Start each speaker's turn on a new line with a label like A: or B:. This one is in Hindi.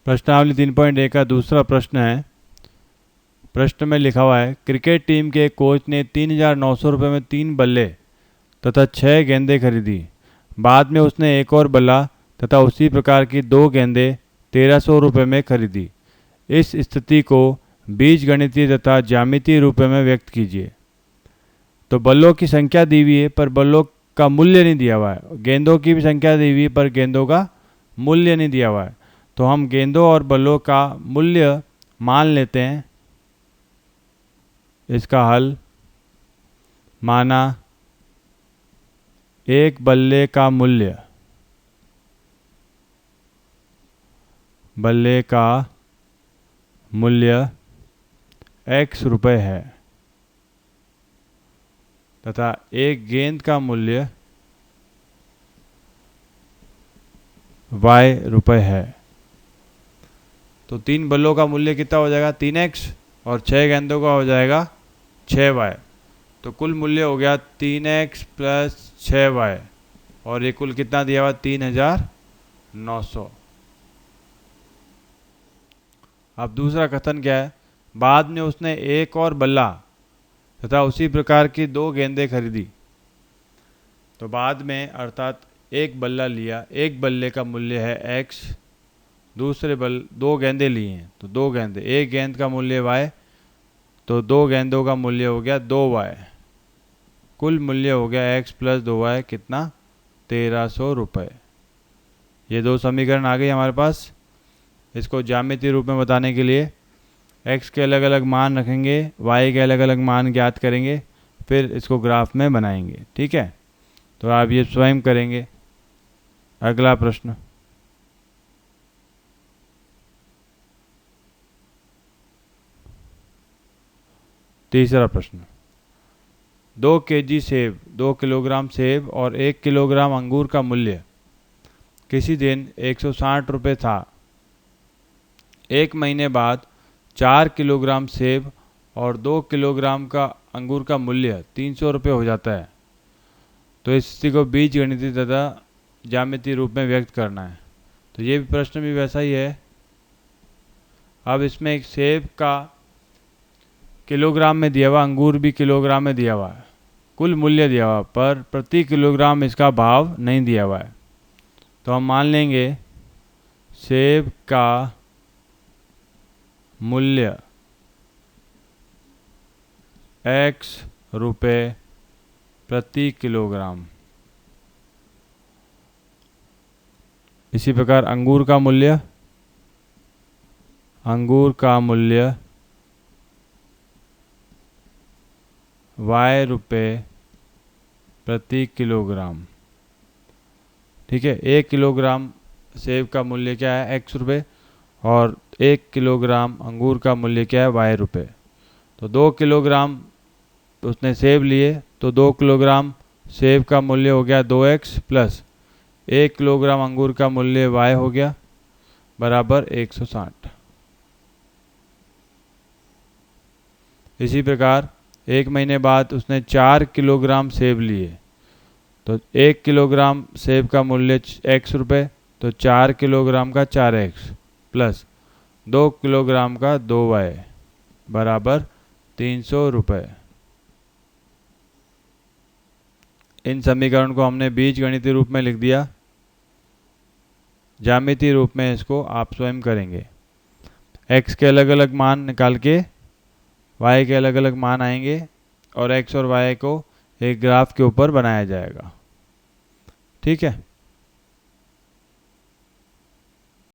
A: प्रश्नावली 3.1 का दूसरा प्रश्न है। प्रश्न में लिखा हुआ है, क्रिकेट टीम के कोच ने 3,900 रुपये में 3 बल्ले तथा 6 गेंदें खरीदी। बाद में उसने एक और बल्ला तथा उसी प्रकार की 2 गेंदें 1,300 रुपये में खरीदी। इस स्थिति को बीजगणितीय तथा ज्यामितीय रूप में व्यक्त कीजिए। तो बल्लों की संख्या दी हुई है पर बल्लों का मूल्य नहीं दिया हुआ है। गेंदों की भी संख्या दी हुई है पर गेंदों का मूल्य नहीं दिया हुआ है। तो हम गेंदों और बल्लों का मूल्य मान लेते हैं। इसका हल माना एक बल्ले का मूल्य x रुपये है तथा एक गेंद का मूल्य y रुपये है। तो 3 बल्लों का मूल्य कितना हो जाएगा 3x और 6 गेंदों का हो जाएगा 6y। तो कुल मूल्य हो गया 3x प्लस 6y और ये कुल कितना दिया हुआ 3,900। अब दूसरा कथन क्या है, बाद में उसने एक और बल्ला तथा उसी प्रकार की 2 गेंदें खरीदी। तो बाद में अर्थात एक बल्ला लिया, एक बल्ले का मूल्य है x, दूसरे 2 गेंदें ली हैं तो 2 गेंदें, एक गेंद का मूल्य y, तो 2 गेंदों का मूल्य हो गया 2y। कुल मूल्य हो गया x प्लस 2y कितना 1,300 रुपये। ये 2 समीकरण आ गए हमारे पास। इसको ज्यामितीय रूप में बताने के लिए x के अलग अलग मान रखेंगे, y के अलग अलग मान ज्ञात करेंगे, फिर इसको ग्राफ में बनाएंगे। ठीक है, तो आप ये स्वयं करेंगे। अगला प्रश्न, तीसरा प्रश्न, 2 केजी सेब, 2 किलोग्राम सेब और 1 किलोग्राम अंगूर का मूल्य किसी दिन 160 रुपये था। एक महीने बाद 4 किलोग्राम सेब और 2 किलोग्राम का अंगूर का मूल्य 300 रुपये हो जाता है। तो इस स्थिति को बीजगणितीय तथा ज्यामितीय रूप में व्यक्त करना है। तो ये भी प्रश्न भी वैसा ही है। अब इसमें एक सेब का किलोग्राम में दिया हुआ, अंगूर भी किलोग्राम में दिया हुआ है, कुल मूल्य दिया हुआ पर प्रति किलोग्राम इसका भाव नहीं दिया हुआ है। तो हम मान लेंगे सेब का मूल्य x रुपये प्रति किलोग्राम। इसी प्रकार अंगूर का मूल्य y रुपये प्रति किलोग्राम। ठीक है, 1 किलोग्राम सेब का मूल्य क्या है x रुपये और 1 किलोग्राम अंगूर का मूल्य क्या है y रुपये। तो 2 किलोग्राम उसने सेब लिए तो 2 किलोग्राम सेब का मूल्य हो गया 2x प्लस 1 किलोग्राम अंगूर का मूल्य y हो गया बराबर 160। इसी प्रकार एक महीने बाद उसने 4 किलोग्राम सेब लिए तो 1 किलोग्राम सेब का मूल्य x रुपये, तो 4 किलोग्राम का 4x प्लस 2 किलोग्राम का 2y बराबर 300 रुपये। इन समीकरण को हमने बीजगणितीय रूप में लिख दिया। ज्यामितीय रूप में इसको आप स्वयं करेंगे। x के अलग अलग मान निकाल के y के अलग अलग मान आएंगे और x और y को एक ग्राफ के ऊपर बनाया जाएगा। ठीक है।